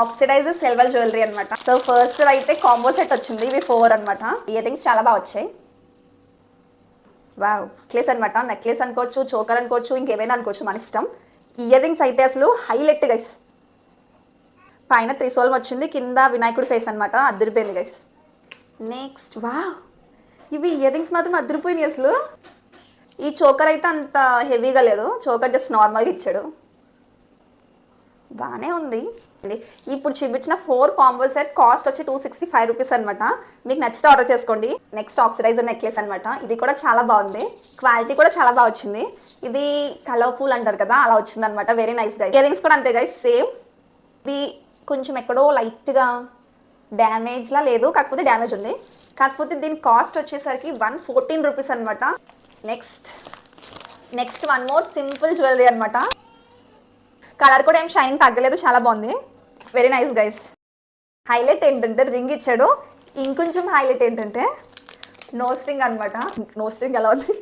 Oxidise silver jewellery అనమాట. So first అయితే combo set వచ్చింది. ఇవి 4 అనమాట. ఇయర్ రింగ్స్ చాలా బాగా వచ్చాయి. వావ్, నెక్లెస్ అనమాట. నెక్లెస్ అనుకోవచ్చు, చోకర్ అనుకోవచ్చు, ఇంకేమైనా అనుకోవచ్చు, మన ఇష్టం. ఇయర్ రింగ్స్ అయితే అసలు హైలైట్ గైస్. పైన త్రిశూలం వచ్చింది, కింద వినాయకుడి ఫేస్ అనమాట. అదిరిపోయింది గైస్. నెక్స్ట్ వావ్, ఇవి ఇయర్ రింగ్స్ మాత్రం అదిరిపోయినాయి అసలు. ఈ చోకర్ అయితే అంత హెవీగా లేదు, చోకర్ జస్ట్ నార్మల్గా ఇచ్చాడు, బాగానే ఉంది. ఇప్పుడు చూపించిన 4 కాంబో సెట్ కాస్ట్ వచ్చి 265 రూపీస్ అనమాట. మీకు నచ్చితే ఆర్డర్ చేసుకోండి. నెక్స్ట్ ఆక్సిడైజర్ నెక్లెస్ అనమాట. ఇది కూడా చాలా బాగుంది, క్వాలిటీ కూడా చాలా బాగా వచ్చింది. ఇది కలర్ఫుల్ అంటారు కదా, అలా వచ్చింది అనమాట. Very nice guys. Ear rings కూడా అంతే గైస్, సేమ్. ఇది కొంచెం ఎక్కడో లైట్గా డ్యామేజ్లా లేదు, కాకపోతే డ్యామేజ్ ఉంది. కాకపోతే దీని కాస్ట్ వచ్చేసరికి 114 రూపీస్ అనమాట. Next one more simple jewellery అనమాట. కలర్ కూడా ఏం షైనింగ్ తగ్గలేదు, చాలా బాగుంది. Very nice guys. హైలైట్ ఏంటంటే రింగ్ ఇచ్చాడు. ఇంకొంచెం హైలైట్ ఏంటంటే నో స్ట్రింగ్ అనమాట. నో స్ట్రింగ్ ఎలా ఉంది,